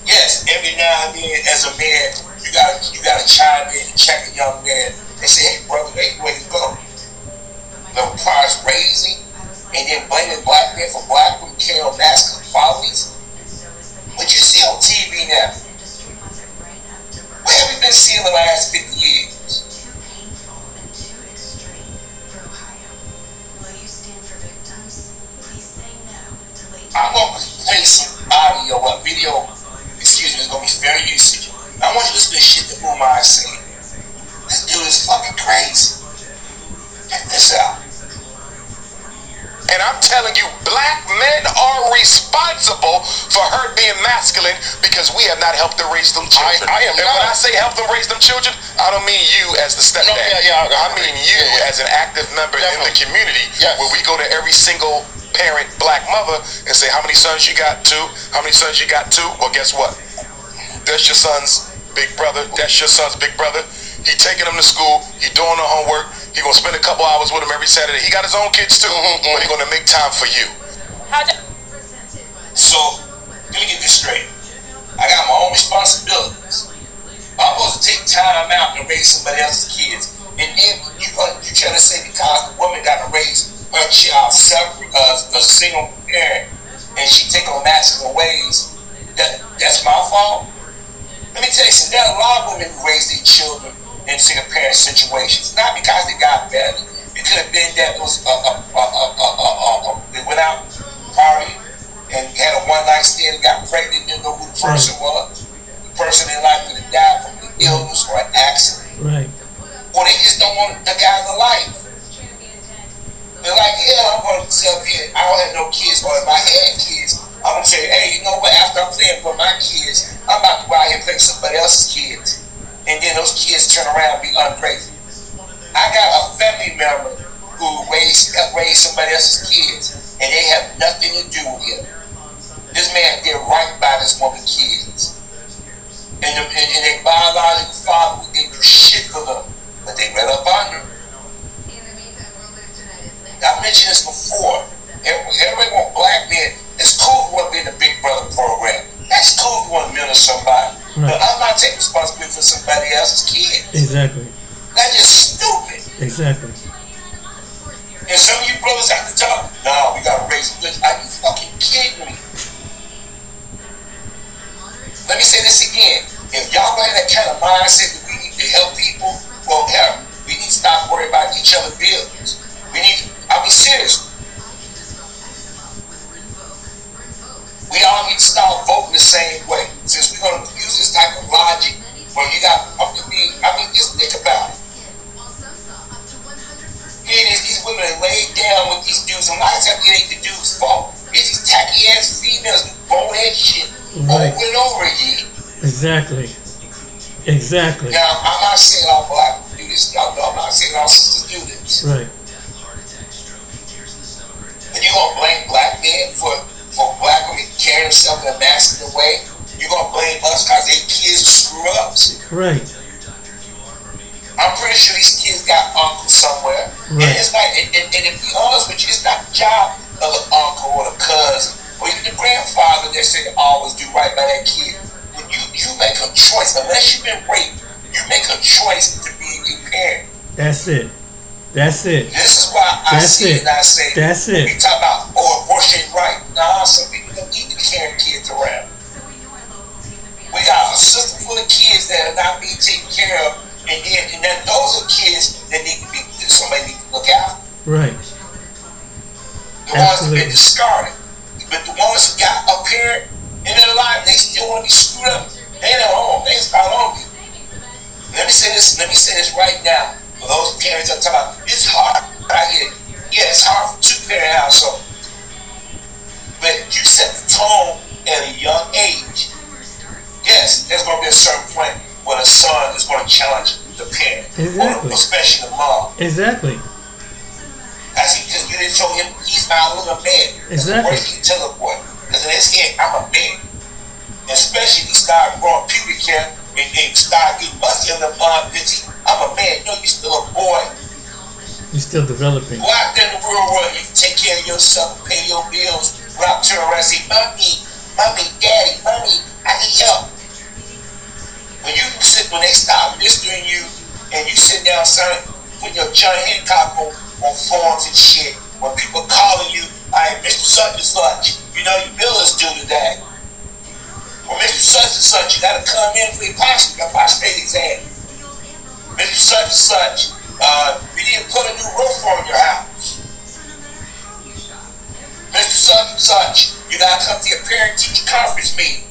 Yes, every now and then, as a man, you gotta chime in and check a young man and say, hey, brother, hey, where you go? The requires raising and then blaming black men for black women carrying on masculine qualities. What you see on TV now? Where have we been seeing the last 50 years? I'm going to play some audio or video. Excuse me, it's going to be fair usage. I want you to listen to shit that Umar is saying. This dude is fucking crazy. Check this out. And I'm telling you, black men are responsible for her being masculine because we have not helped them raise them children. And when I say help them raise them children, I don't mean you as the stepdad. I mean you as an active member in the community where we go to every single parent, black mother, and say, how many sons you got? 2. How many sons you got? 2. Well, guess what? That's your son's big brother. That's your son's big brother. He taking them to school. He doing the homework. He gonna spend a couple hours with him every Saturday. He got his own kids too, but he gonna make time for you. So, let me get this straight. I got my own responsibilities. I'm supposed to take time out to raise somebody else's kids, and then you trying to say because the woman got to raise her child separate, a single parent, and she take on masculine ways, that's my fault? Let me tell you something, there are a lot of women who raise their children in single parent situations, not because they got better. It could have been that it was they went out party and had a one-night stand and got pregnant, didn't know who the person was. The person in life could have died from an illness or an accident. Right. Or or they just don't want the guy to life. They're like, hell, I'm going to tell here, I don't have no kids, or if I had kids, I'm going to say, hey, you know what, after I'm playing for my kids, I'm about to go out here and play with somebody else's kids. And then those kids turn around and be ungrateful. I got a family member who helped raise somebody else's kids, and they have nothing to do with it. This man did right by this woman's kids. And their biological father didn't do shit for them, but they read up on them. I mentioned this before. Everybody want black men. It's cool if you want to be in the Big Brother program. That's cool if you want to mentor somebody. Right. But I'm not taking responsibility for somebody else's kids. Exactly. That's just stupid. Exactly. And some of you brothers have to talk, no, we got to raise them good. Are you fucking kidding me? Let me say this again. If y'all have that kind of mindset that we need to help people, well, hell, we need to stop worrying about each other's bills. We need to, I'll be serious. We all need to start voting the same way. Since we're going to use this type of logic, where you got, just think about it. Here it is, these women are laid down with these dudes, and a lot of times it ain't the dude's fault. It's these tacky ass females who bonehead shit over and over again. Exactly. Exactly. Now, I'm not saying all black people do this. Y'all know I'm not saying all sisters do this. Right. And you gonna blame black men for black women carrying themselves in a masculine way? You gonna blame us because they kids screw ups? Right. I'm pretty sure these kids got uncles somewhere. Right. And it's not, and to be honest with you, it's not the job of the uncle or the cousin or even the grandfather that say to always do right by that kid. When you make a choice, unless you've been raped, you make a choice to be a parent. That's it. That's it. This is why I see it and I say, that's it. We talk about, abortion right. Nah, some people don't need to be carrying kids around. We got a system full of kids that are not being taken care of, and then those are kids that need to be, somebody need to look after. Right. The ones that have been discarded. But the ones who got a parent in their life, they still want to be screwed up. They ain't at home. They ain't at home. Let me say this right now. For those parents that talk about, it's hard out here. Yeah, it's hard for two-parent household. But you set the tone at a young age. Yes, there's going to be a certain point where the son is going to challenge the parent. Exactly. Or especially the mom. Exactly. That's because you didn't show him he's not a little man. Exactly. That's the worst you tell a boy. Because in his head, I'm a man. Especially if he start growing pubic hair and start getting musty in the armpits. I'm a man. No, you're still a boy. You're still developing. Go out there in the real world. You can take care of yourself, pay your bills. Without turning around and say, mommy, daddy, mommy, I need help. When they stop listening to you and you sit down, son, put your John Hancock on forms and shit. When people calling you, hey, Mr. Such and Such, you know your bill is due today. Or Mr. Such and Such, you gotta come in for your passport. Your passport exam. Mr. Such and Such, we need to put a new roof on your house. Mr. Such and Such, you gotta come to your parent-teacher conference meeting.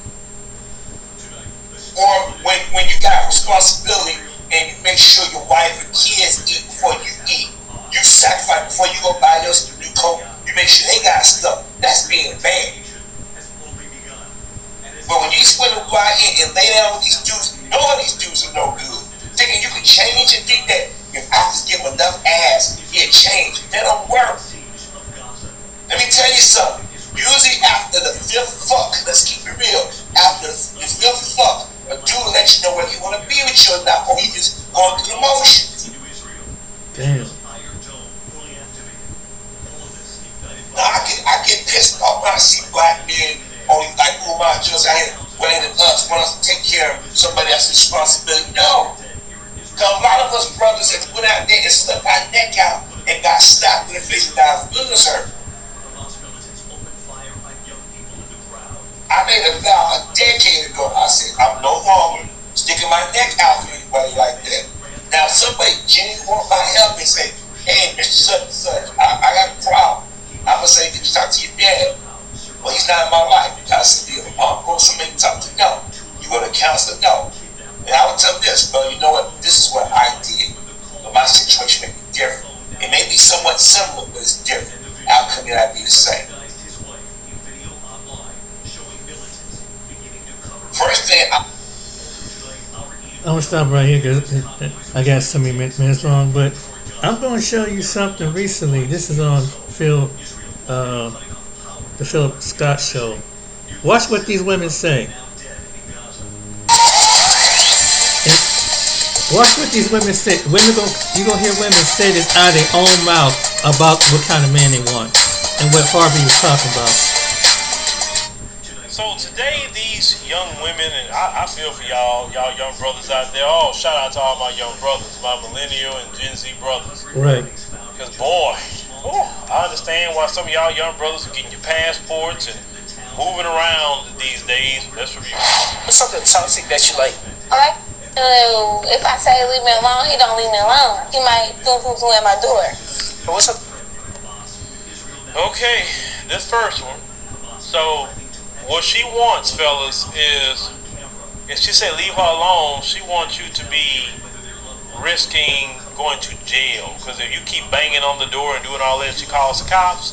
Or when you got responsibility and you make sure your wife and kids eat before you eat. You sacrifice before you go buy your new coat. You make sure they got stuff. That's being a man. But when you split a go out here and lay down with these dudes, none of these dudes are no good. Thinking you can change and think that if I just give him enough ass, he'll change. That don't work. Let me tell you something. Usually after the fifth fuck, let's keep it real, after the fifth fuck, a dude will let you know whether he want to be with you or not, or he just going through the motions. Damn. Now, I get pissed off when I see black men only like Umar just out here waiting us, want us to take care of somebody else's responsibility. No. Because a lot of us brothers have went out there and stuck our neck out and got slapped in the face and got our feelings hurt. I made a vow a decade ago. I said, I'm no longer sticking my neck out for anybody like that. Now, if somebody genuinely want my help and say, hey, Mr. Such and Such, I got a problem. I'm going to say, did you talk to your dad? Well, he's not in my life. You got to see your uncle, somebody you talk to? No. You go to a counselor? No. And I would tell them this, well, you know what? This is what I did. The but my situation may be different. It may be somewhat similar, but it's different. Outcome may not be the same. First thing, I'm gonna stop right here because I got so many minutes long. But I'm gonna show you something recently. This is on the Philip Scott show. Watch what these women say. Watch what these women say. You're gonna hear women say this out of their own mouth about what kind of man they want and what Harvey was talking about. So today, these young women, and I feel for y'all young brothers out there. Oh, shout out to all my young brothers, my millennial and Gen Z brothers. Right. Because boy, I understand why some of y'all young brothers are getting your passports and moving around these days. Let's review. What's something toxic that you like? Alright. If I say leave me alone, he don't leave me alone. He might go at my door. What's up? Okay, this first one. So, what she wants, fellas, is if she said leave her alone, she wants you to be risking going to jail. Because if you keep banging on the door and doing all that, she calls the cops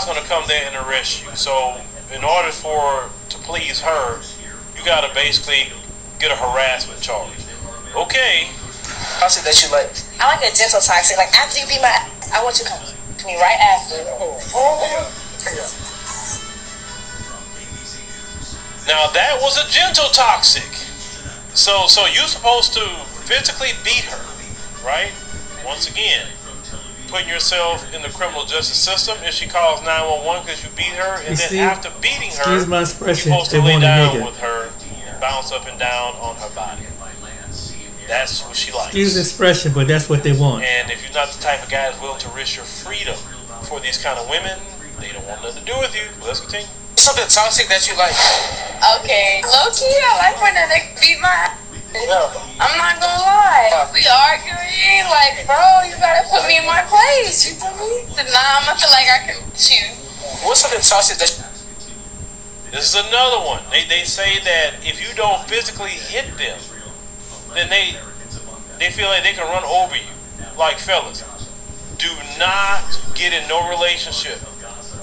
going to come there and arrest you. So, in order to please her, you got to basically get a harassment charge. Okay. Toxic that you like? I like a gentle toxic. Like after you beat my ass, I want you to come to me right after. Now that was a gentle toxic. So you're supposed to physically beat her, right? Once again, putting yourself in the criminal justice system. If she calls 911 because you beat her, and then after beating her, you're supposed to lay down with her, bounce up and down on her body. That's what she likes. Excuse the expression, but that's what they want. And if you're not the type of guy that's willing to risk your freedom for these kind of women, they don't want nothing to do with you. Let's continue. Something toxic that you like? Okay, low key, I like when a nigga beat my ass. I'm not gonna lie. We arguing, like, bro, you gotta put me in my place. You feel me? So now I'm gonna feel like I can beat you. What's something toxic that This is another one. They say that if you don't physically hit them, then they feel like they can run over you. Like, fellas, do not get in no relationship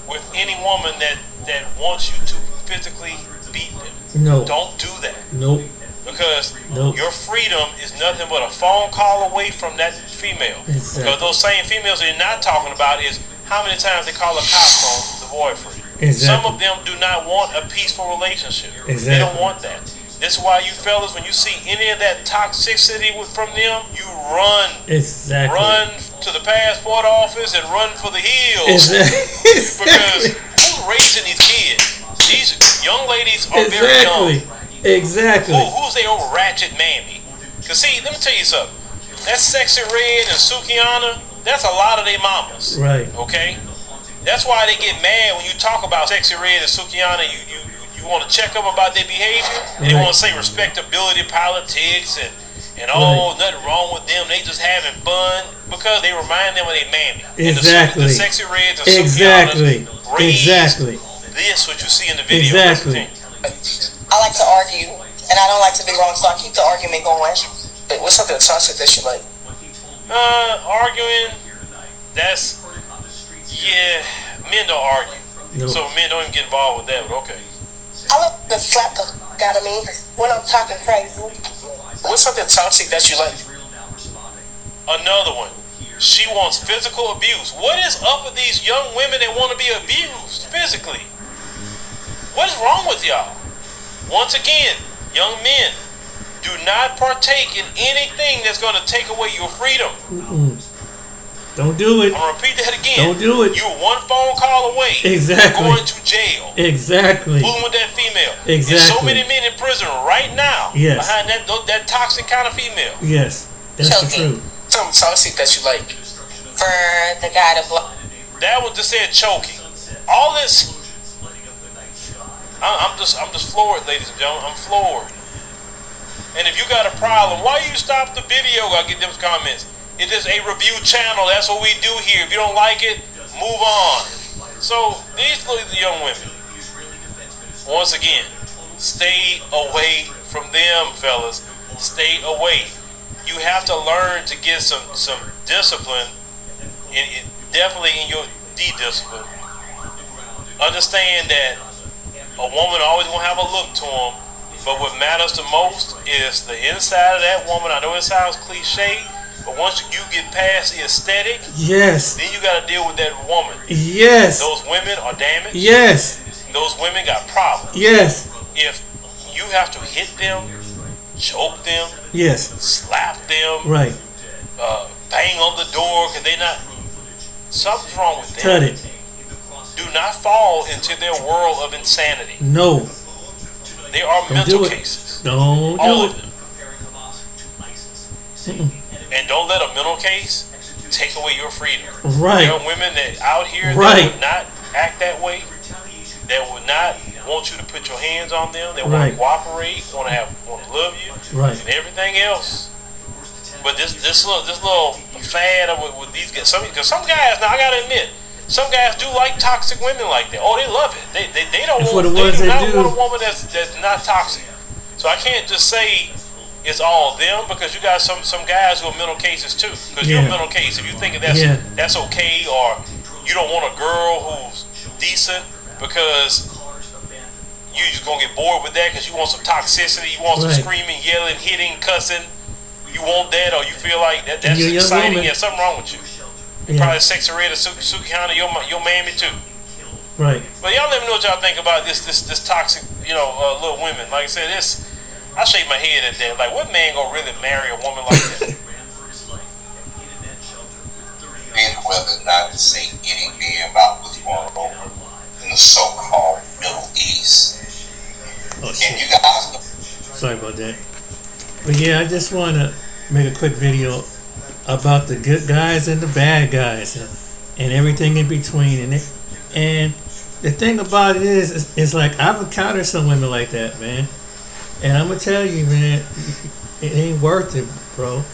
with any woman that wants you to physically beat them. No. Don't do that. Nope. Because your freedom is nothing but a phone call away from that female. Exactly. Because those same females that you're not talking about is how many times they call a cop on the boyfriend. Exactly. Some of them do not want a peaceful relationship. Exactly. They don't want that. This is why you fellas, when you see any of that toxicity from them, you run. Exactly. Run to the passport office and run for the hills. Exactly. Because who's raising these kids? These young ladies are very young. Exactly. Who's their old ratchet mammy? Because see, let me tell you something. That Sexy Red and Sukihana, that's a lot of their mamas. Right. Okay? That's why they get mad when you talk about Sexy Red and Sukihana. You want to check them about their behavior. They want to say respectability, politics, and nothing wrong with them. They just having fun because they remind them of their mammy. Exactly. And the Sexy Reds and Exactly. Sukihanas Exactly. This what you see in the video. Exactly. I like to argue, and I don't like to be wrong, so I keep the argument going. Hey, what's something toxic that you like? Arguing. That's men don't argue. No. So men don't even get involved with that. But okay. I love to slap the out of me when I'm talking crazy. What's something toxic that you like? Another one. She wants physical abuse. What is up with these young women that want to be abused physically? What is wrong with y'all? Once again, young men, do not partake in anything that's going to take away your freedom. Don't do it. I'm going to repeat that again. Don't do it. You one phone call away Exactly. from going to jail. Exactly. Fooling with that female. Exactly. There's so many men in prison right now Yes. behind that toxic kind of female. Yes. That's the truth. Something toxic that you like? For the guy to blow. That was just said choking. All this. I'm just floored, ladies and gentlemen. I'm floored. And if you got a problem, why you stop the video? I get those comments. It is a review channel. That's what we do here. If you don't like it, move on. So these are the young women. Once again, stay away from them, fellas. Stay away. you have to learn to get some discipline, definitely in your discipline. Understand that a woman always gonna have a look to them, but what matters the most is the inside of that woman. I know it sounds cliche, but once you get past the aesthetic, yes, then you gotta deal with that woman. Yes. Those women are damaged. Yes. Those women got problems. Yes. If you have to hit them, choke them, yes, slap them, right, bang on the door because they not, something's wrong with them. Cut it. Do not fall into their world of insanity. No. They are Don't mental do it. cases. Don't All do of them. And don't let a mental case take away your freedom. Right. There are women that out here Right. that would not act that way, that would not want you to put your hands on them, that want Right. to cooperate, want to love you, Right. and everything else. But this little fad with these guys, because some guys, now I gotta admit, some guys do like toxic women like that. Oh, they love it. They don't And for want. the They ones do that not do- want a woman that's not toxic. So I can't just say it's all them, because you got some guys who are mental cases too. Because you're a Yeah. mental case. If you think Yeah. that's okay, or you don't want a girl who's decent because you just gonna get bored with that because you want some toxicity, you want some Right. screaming, yelling, hitting, cussing. You want that, or you feel like that's You're a young exciting. woman. Yeah, something wrong with you. Yeah. Probably sexy red or Suki Hunter, your mammy too. Right. But y'all let me know what y'all think about this toxic, little women. Like I said, I shake my head at that. Like, what man gonna really marry a woman like that? And whether or not to say anything about what's going on in the so-called Middle East. Oh, And shit. you guys, Sorry about that. But yeah, I just want to make a quick video about the good guys and the bad guys and everything in between. And the thing about it is, it's like I've encountered some women like that, man. And I'm gonna tell you, man, it ain't worth it, bro.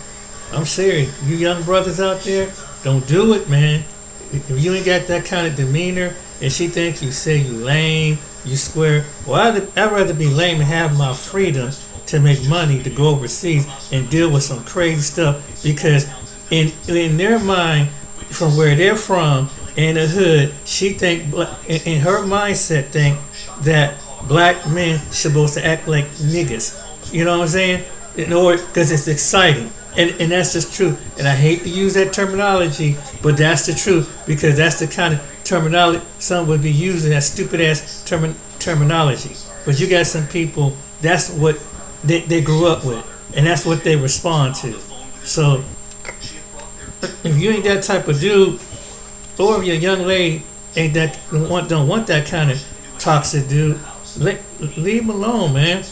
I'm serious. You young brothers out there, don't do it, man. If you ain't got that kind of demeanor, and she thinks you say you lame, you square. Well, I'd rather be lame and have my freedom to make money to go overseas and deal with some crazy stuff, because in their mind, from where they're from, in the hood, she think, in her mindset, think that black men supposed to act like niggas. You know what I'm saying? In order, because it's exciting. And that's just true. And I hate to use that terminology, but that's the truth, because that's the kind of terminology some would be using, that stupid ass terminology. But you got some people, that's what they grew up with, and that's what they respond to. So if you ain't that type of dude, or if your young lady ain't don't want that kind of toxic dude, leave them alone, man.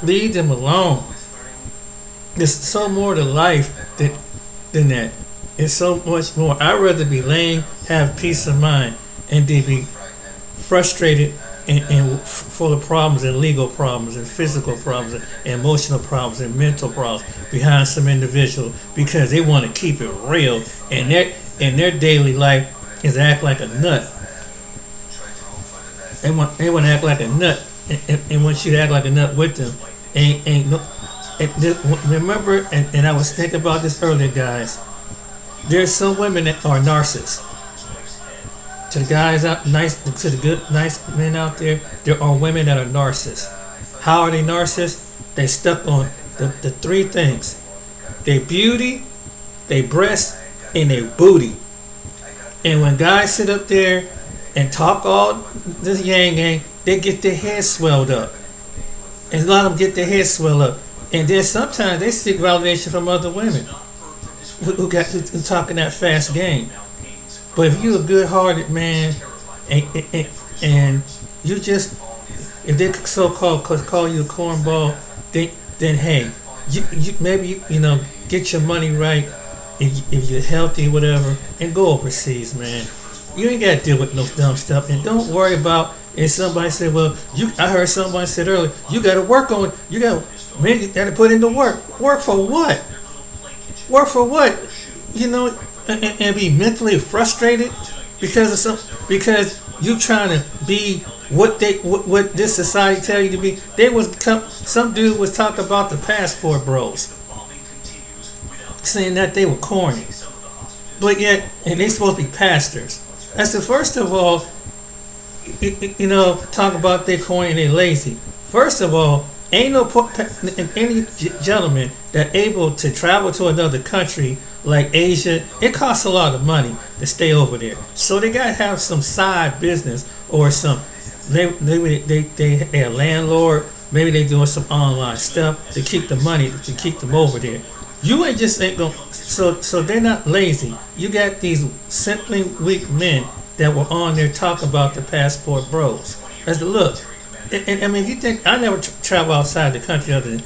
Leave them alone. There's so more to life than that. It's so much more. I'd rather be lame, have peace of mind, and to be frustrated and full of problems, and legal problems, and physical problems, and emotional problems, and mental problems behind some individual, because they want to keep it real, and their daily life is act like a nut. They want to act like a nut, and once you act like a nut with them, ain't no. Remember, and I was thinking about this earlier, guys. There's some women that are narcissists. To the guys out, to the good, nice men out there, there are women that are narcissists. How are they narcissists? They stuck on the three things: their beauty, their breast, and their booty. And when guys sit up there and talk all this yang, they get their head swelled up. And a lot of them get their head swelled up. And then sometimes they seek validation from other women who talking that fast game. But if you're a good-hearted man, and you just, if they so-called call you a cornball, then hey, you maybe get your money right, if you're healthy, whatever, and go overseas, man. You ain't got to deal with no dumb stuff, and don't worry about. And somebody said, well, I heard somebody said earlier, you got to work on it. You got to put in the work. Work for what? Work for what? And be mentally frustrated because you trying to be what this society tell you to be. Some dude was talking about the passport bros. saying that they were corny. But yet, and they supposed to be pastors. I said, first of all, talk about they corny and they lazy. First of all, ain't no any gentleman that able to travel to another country like Asia. It costs a lot of money to stay over there, so they gotta have some side business or some. Maybe they a landlord. Maybe they doing some online stuff to keep the money to keep them over there. You ain't going. So they're not lazy. You got these simply weak men that were on there talking about the passport bros. As the look. And I mean, you think I never travel outside the country other than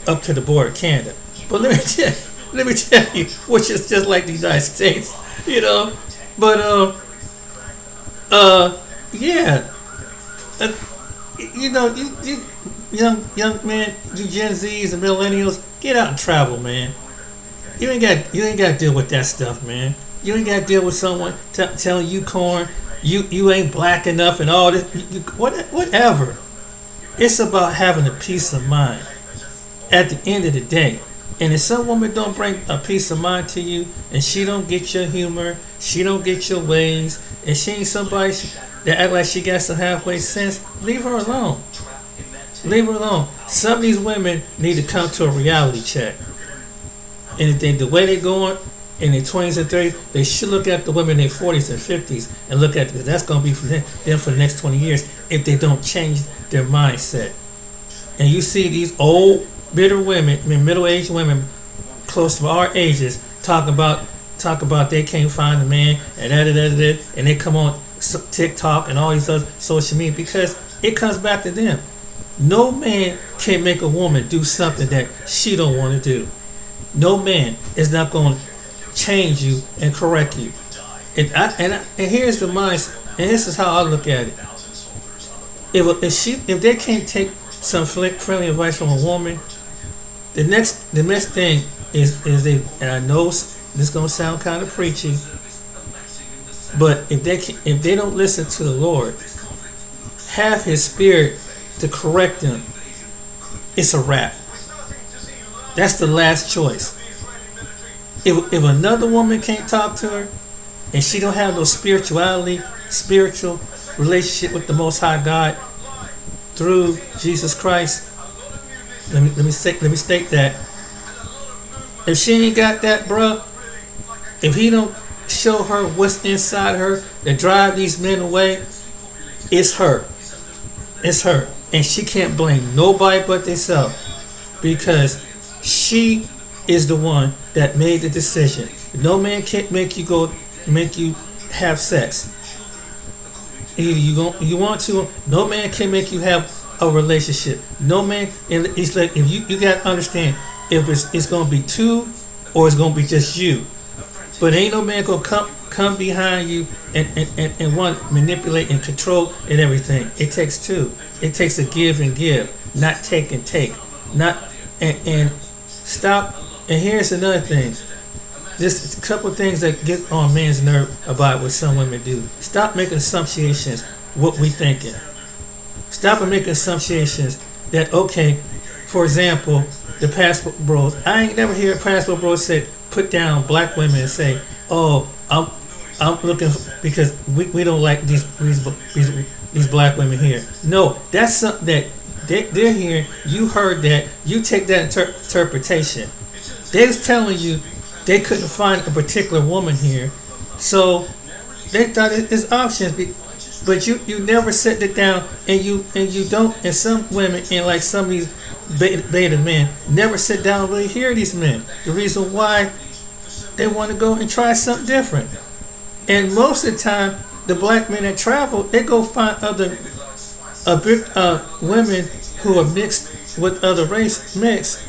up to the border of Canada. But let me tell you, which is just like the United States, But yeah, you young man, you Gen Zs and millennials, get out and travel, man. You ain't got to deal with that stuff, man. You ain't got to deal with someone telling you corn. You ain't black enough and all this. Whatever. It's about having a peace of mind at the end of the day. And if some woman don't bring a peace of mind to you, and she don't get your humor, she don't get your ways, and she ain't somebody that act like she got some halfway sense, leave her alone. Leave her alone. Some of these women need to come to a reality check. And if the way they're going, in their 20s and 30s, they should look at the women in their 40s and 50s and look at, because that's going to be for them for the next 20 years if they don't change their mindset. And you see these old, bitter women, middle-aged women close to our ages talk about they can't find a man and and they come on TikTok and all these other social media because it comes back to them. No man can make a woman do something that she don't want to do. No man is not going to change you and correct you. And here's the mindset, and this is how I look at it. If they can't take some friendly advice from a woman, the next thing is they, and I know this is gonna sound kind of preachy, but if they don't listen to the Lord, have His Spirit to correct them, it's a wrap. That's the last choice. If another woman can't talk to her, and she don't have no spiritual relationship with the Most High God through Jesus Christ, let me state that. If she ain't got that, bruh, if He don't show her what's inside her that drive these men away, it's her. It's her, and she can't blame nobody but herself, because she is the one that made the decision. No man can't make you have sex. Either you want to. No man can make you have a relationship. No man. And it's like, if you got to understand, if it's gonna be two or it's gonna be just you. But ain't no man gonna come behind you and want to manipulate and control and everything. It takes two. It takes a give and give, not take and take. Not and stop. And here's another thing. Just a couple of things that get on man's nerve about what some women do. Stop making assumptions what we thinking. Stop making assumptions that, okay, for example, the passport bros. I ain't never hear a passport bros say, put down black women and say, oh, I'm looking because we don't like these black women here. No, that's something that they're hearing. You heard that. You take that interpretation. They was telling you they couldn't find a particular woman here, so they thought it's options. But you never set it down, and you don't. And some women, and like some of these beta men, never sit down and really hear these men. The reason why they want to go and try something different. And most of the time, the black men that travel, they go find other women who are mixed with other race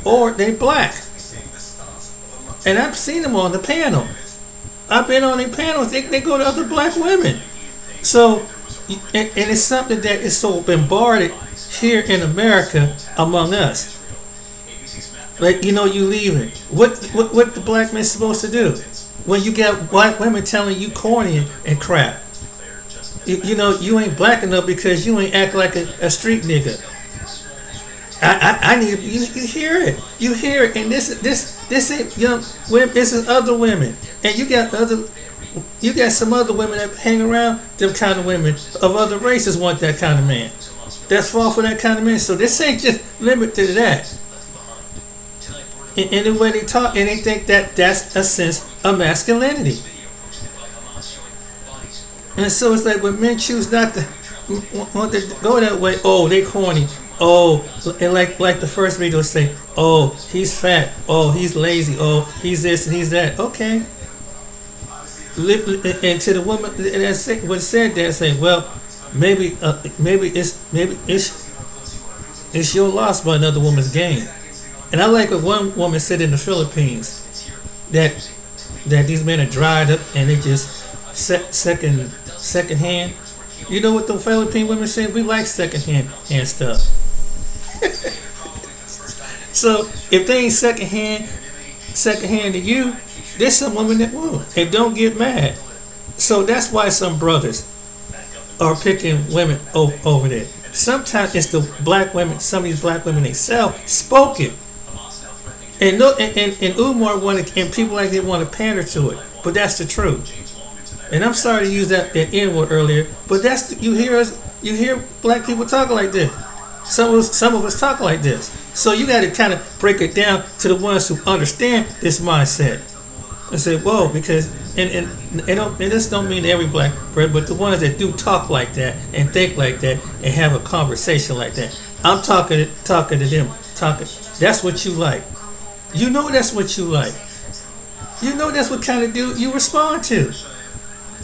or they black. And I've seen them on the panel. I've been on their panels. They go to other black women. So, and it's something that is so bombarded here in America among us. Like, you leaving. What the black man supposed to do when you got black women telling you corny and crap? You ain't black enough because you ain't act like a street nigga. I need you hear it. You hear it, and this This ain't young women. This is other women, and you got some other women that hang around them kind of women of other races want that kind of man. That's fall for that kind of man. So this ain't just limited to that. And the way they talk, and they think that that's a sense of masculinity. And so it's like when men choose not to want to go that way, oh, they corny. Oh, and like the first video say, oh, he's fat. Oh, he's lazy. Oh, he's this and he's that. Okay. And to the woman that was said that, say, well, maybe it's your loss by another woman's gain. And I like what one woman said in the Philippines that these men are dried up and they just second hand. You know what the Philippine women say? We like second hand stuff. So if they ain't second hand to you, there's some women that will, and don't get mad. So that's why some brothers are picking women over there. Sometimes it's the black women. Some of these black women they sell spoken, and Umar wanted, and people like they want to pander to it, but that's the truth. And I'm sorry to use that N-word earlier, but you hear black people talking like this. Some of us talk like this. So you got to kind of break it down to the ones who understand this mindset and say, whoa, because and this don't mean every black brother, but the ones that do talk like that and think like that and have a conversation like that. I'm talking to them. That's what you like. You know that's what you like. You know that's what kind of dude you respond to.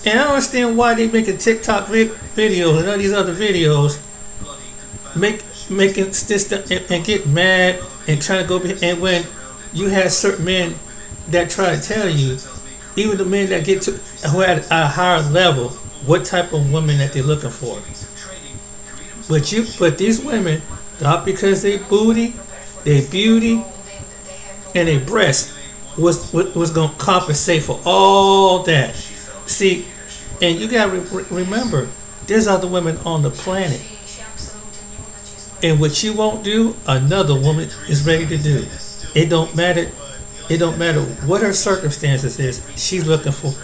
And I don't understand why they making TikTok videos and all these other videos, making this stuff and get mad and trying to go. And when you have certain men that try to tell you, even the men that get to who are at a higher level, what type of woman that they're looking for. But these women, not because they booty, they beauty, and they breast was gonna compensate for all that. See, and you gotta remember, there's other women on the planet, and what you won't do, another woman is ready to do. It don't matter. It don't matter what her circumstances is. She's looking for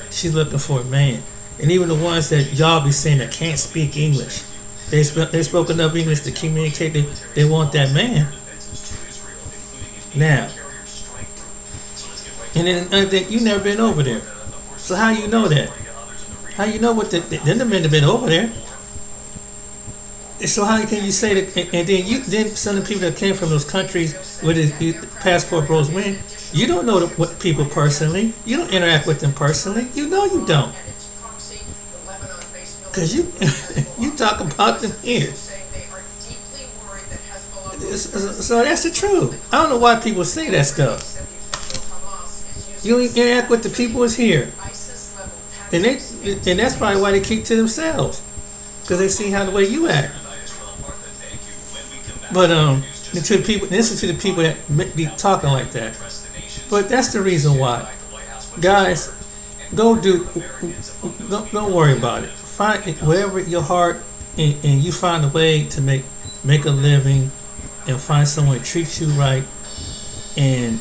a man. And even the ones that y'all be saying that can't speak English, they spoke enough English to communicate. They want that man. Now, and then another thing, you never been over there. So how you know that? How you know what then the men have been over there? So how can you say that? And then some of the people that came from those countries where the passport bros win, you don't know what people personally. You don't interact with them personally. You know you don't, because you talk about them here. So that's the truth. I don't know why people say that stuff. You interact with the people who's here, and that's probably why they keep to themselves, because they see how the way you act. But to the people, this is to the people that be talking like that. But that's the reason why, guys, don't worry about it. Find wherever your heart and you find a way to make a living and find someone to treat you right and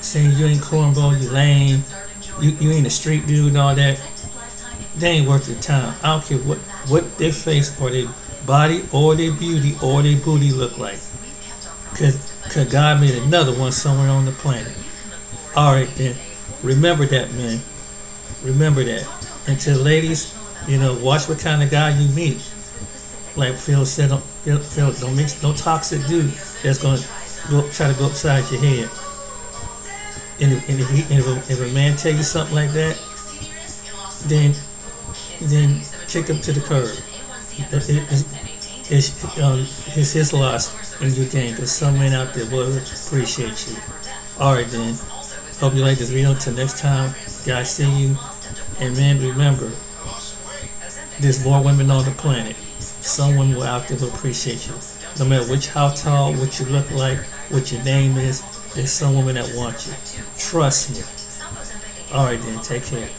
saying you ain't cornball, you lame, you ain't a street dude and all that. They ain't worth your time. I don't care what their face or their body or their beauty or their booty look like. Cause God made another one somewhere on the planet. Alright then. Remember that, man. Remember that. And to the ladies, watch what kind of guy you meet. Like Phil said, don't mix no toxic dude that's gonna try to go upside your head. And if a man tell you something like that, then kick him to the curb. It's his loss in your game, because some men out there will appreciate you. Alright then. Hope you like this video. Until next time, guys, see you. And man, remember, there's more women on the planet. Some women will out there will appreciate you. No matter how tall, what you look like, what your name is, there's some women that want you. Trust me. Alright then, take care.